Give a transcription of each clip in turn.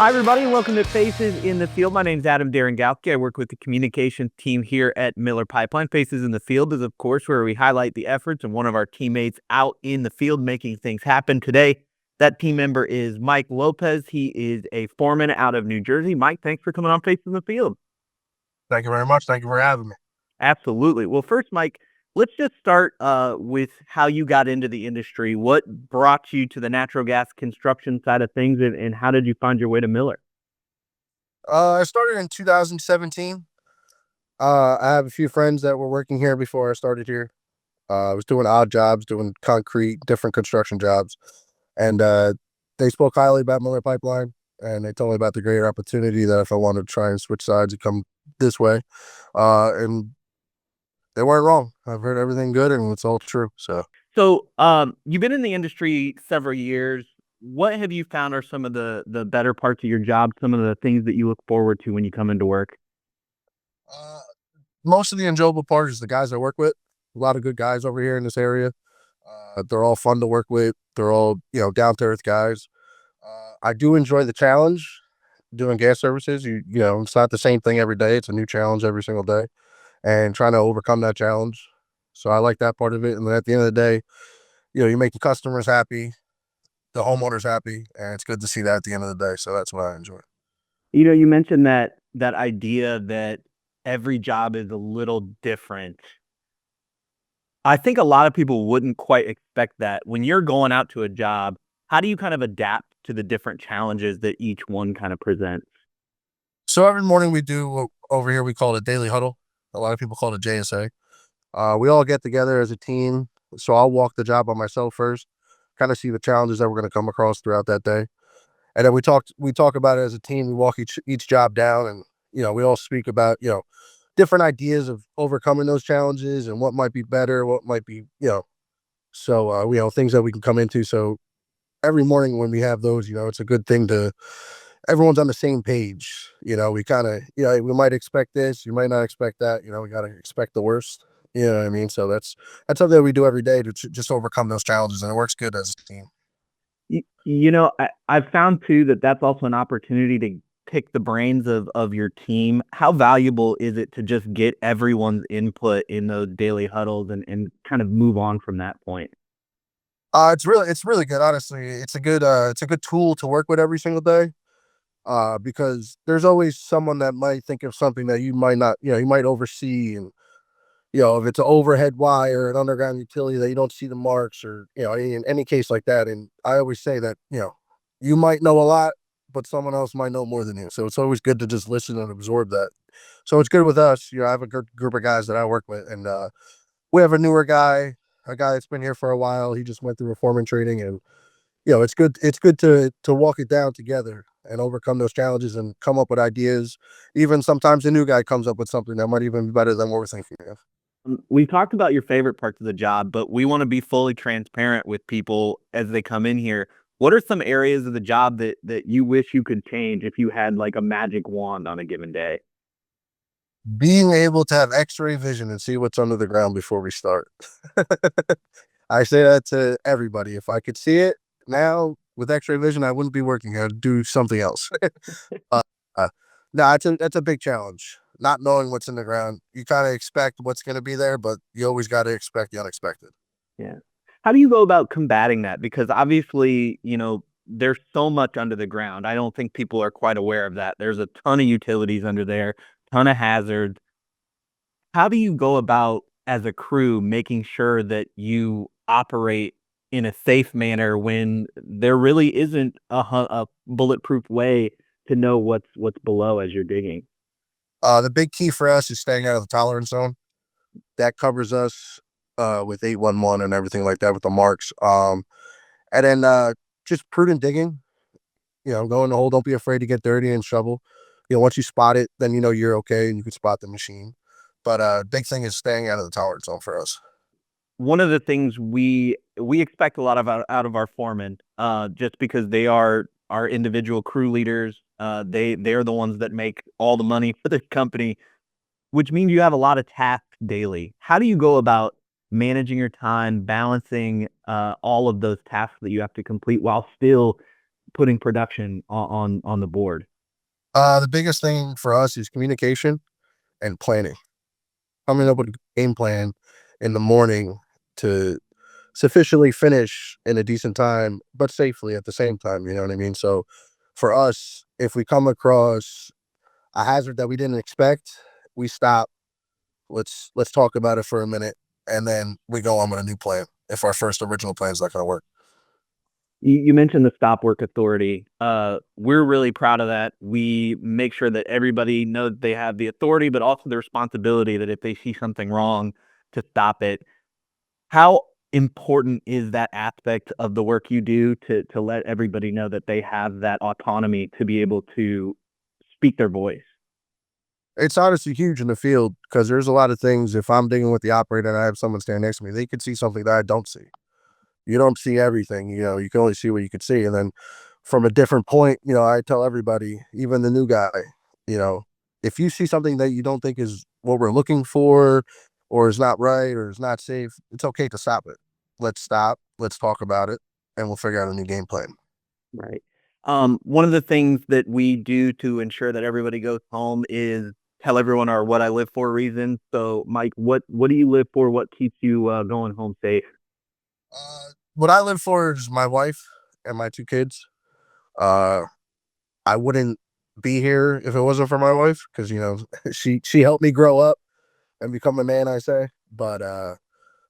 Hi, everybody, and welcome to Faces in the Field. My name is Adam Darengowski. I work with the communications team here at Miller Pipeline. Faces in the Field is, of course, where we highlight the efforts of one of our teammates out in the field making things happen. Today, that team member is Mike Lopez. He is a foreman out of New Jersey. Mike, thanks for coming on Faces in the Field. Thank you very much. Thank you for having me. Absolutely. Well, first, Mike, let's just start with how you got into the industry. What brought you to the natural gas construction side of things, and how did you find your way to Miller? I started in 2017. I have a few friends that were working here before I started here. I was doing odd jobs, doing concrete, different construction jobs, and they spoke highly about Miller Pipeline, and they told me about the great opportunity that if I wanted to try and switch sides and come this way, and they weren't wrong. I've heard everything good, and it's all true. So, you've been in the industry several years. What have you found are some of the better parts of your job, some of the things that you look forward to when you come into work? Uh, Most of the enjoyable part is the guys I work with. A lot of good guys over here in this area. They're all fun to work with. They're all down to earth guys. I do enjoy the challenge doing gas services. It's not the same thing every day. It's a new challenge every single day, and trying to overcome that challenge. So I like that part of it. And then at the end of the day, you make the customers happy, the homeowners happy, and it's good to see that at the end of the day. So that's what I enjoy. You mentioned that idea that every job is a little different. I think a lot of people wouldn't quite expect that. When you're going out to a job, how do you kind of adapt to the different challenges that each one kind of presents? So every morning we do what over here we call it a daily huddle. A lot of people call it a JSA. We all get together as a team. So I'll walk the job by myself first, kind of see the challenges that we're going to come across throughout that day, and then we talk about it as a team. We walk each job down, and we all speak about different ideas of overcoming those challenges and what might be better, what might be things that we can come into. So every morning when we have those, it's a good thing to everyone's on the same page. We kind of, we might expect this, you might not expect that. We got to expect the worst. You know what I mean? So that's something that we do every day to just overcome those challenges, and it works good as a team. I've found too that that's also an opportunity to pick the brains of your team. How valuable is it to just get everyone's input in those daily huddles and kind of move on from that point? It's really good. Honestly, it's a good tool to work with every single day. Because there's always someone that might think of something that you might not, you might oversee, and if it's an overhead wire, an underground utility that you don't see the marks, or in any case like that. And I always say that you might know a lot, but someone else might know more than you. So it's always good to just listen and absorb that. So it's good with us. I have a good group of guys that I work with, and we have a newer guy, a guy that's been here for a while. He just went through a foreman training, and it's good. It's good to walk it down together and overcome those challenges and come up with ideas. Even sometimes the new guy comes up with something that might even be better than what we're thinking of. We talked about your favorite parts of the job, but we want to be fully transparent with people as they come in here. What are some areas of the job that you wish you could change if you had like a magic wand on a given day? Being able to have X-ray vision and see what's under the ground before we start. I say that to everybody. If I could see it now with X-ray vision, I wouldn't be working. I'd do something else. uh, uh, no, that's a big challenge. Not knowing what's in the ground, you kind of expect what's going to be there, but you always got to expect the unexpected. Yeah. How do you go about combating that? Because obviously, there's so much under the ground. I don't think people are quite aware of that. There's a ton of utilities under there, ton of hazards. How do you go about as a crew making sure that you operate in a safe manner when there really isn't a bulletproof way to know what's below as you're digging? The big key for us is staying out of the tolerance zone. That covers us with 811 and everything like that with the marks. And then just prudent digging. Go in the hole. Don't be afraid to get dirty and shovel. Once you spot it, then you're okay and you can spot the machine. But big thing is staying out of the tolerance zone for us. One of the things we expect a lot of out of our foremen, just because they are our individual crew leaders. They're the ones that make all the money for the company, which means you have a lot of tasks daily. How do you go about managing your time, balancing all of those tasks that you have to complete while still putting production on the board? The biggest thing for us is communication and planning. Coming up with a game plan in the morning to sufficiently finish in a decent time, but safely at the same time. You know what I mean? So for us, if we come across a hazard that we didn't expect, we stop. Let's talk about it for a minute, and then we go on with a new plan. If our first original plan is not going to work, You mentioned the stop work authority. We're really proud of that. We make sure that everybody knows they have the authority, but also the responsibility that if they see something wrong, to stop it. How important is that aspect of the work you do to let everybody know that they have that autonomy to be able to speak their voice? it's honestly huge in the field because there's a lot of things. If I'm digging with the operator and I have someone stand next to me, they could see something that I don't see. You don't see everything, you can only see what you could see. And then from a different point, I tell everybody, even the new guy, you know, if you see something that you don't think is what we're looking for or is not right or is not safe, it's okay to stop it. Let's stop, let's talk about it, and we'll figure out a new game plan. Right. One of the things that we do to ensure that everybody goes home is tell everyone our "What I Live For" reason. So, Mike, what do you live for? What keeps you going home safe? What I live for is my wife and my two kids. Uh, I wouldn't be here if it wasn't for my wife because she helped me grow up and become the man I say. But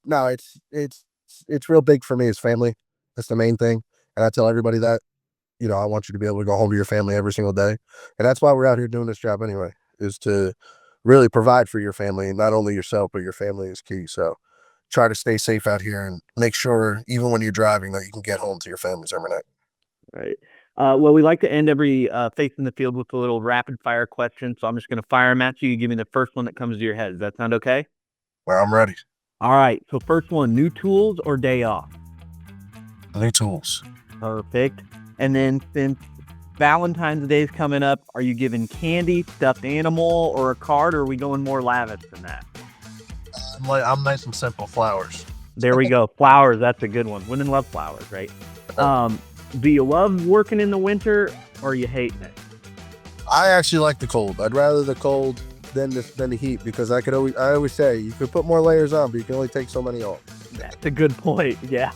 no, it's real big for me. It's family. That's the main thing, and I tell everybody that. I want you to be able to go home to your family every single day, and that's why we're out here doing this job anyway. Is to really provide for your family, not only yourself but your family is key. So try to stay safe out here and make sure, even when you're driving, that you can get home to your families every night. Right. Well, we like to end every face in the field with a little rapid fire question. So I'm just going to fire them at you. You give me the first one that comes to your head. Does that sound okay? Well, I'm ready. All right. So first one, new tools or day off? New tools. Perfect. And then since Valentine's Day is coming up, are you giving candy, stuffed animal, or a card, or are we going more lavish than that? I'm nice and simple. Flowers. There we go. Flowers. That's a good one. Women love flowers, right? Um, do you love working in the winter or you hating it? I actually like the cold. I'd rather the cold than the heat because I always say you could put more layers on, but you can only take so many off. That's a good point. Yeah.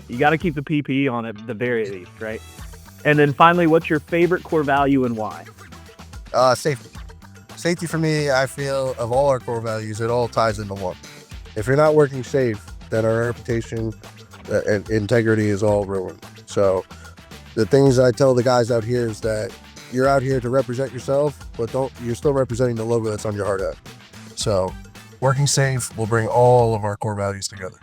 You got to keep the PPE on at the very least, right? And then finally, what's your favorite core value and why? Safety. Safety for me, I feel of all our core values, it all ties into one. If you're not working safe, then our reputation and integrity is all ruined. So the things I tell the guys out here is that you're out here to represent yourself, but you're still representing the logo that's on your hard hat. So working safe will bring all of our core values together.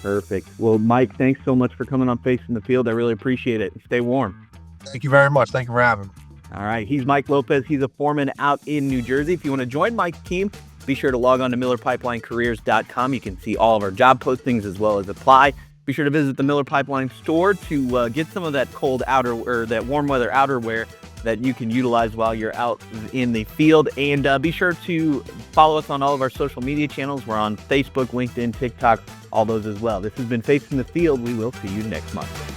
Perfect. Well, Mike, thanks so much for coming on Face in the Field. I really appreciate it. Stay warm. Thank you very much. Thank you for having me. All right. He's Mike Lopez. He's a foreman out in New Jersey. If you want to join Mike's team, be sure to log on to MillerPipelineCareers.com. You can see all of our job postings as well as apply. Be sure to visit the Miller Pipeline store to get some of that cold outer or that warm weather outerwear that you can utilize while you're out in the field. And be sure to follow us on all of our social media channels. We're on Facebook, LinkedIn, TikTok, all those as well. This has been Face in the Field. We will see you next month.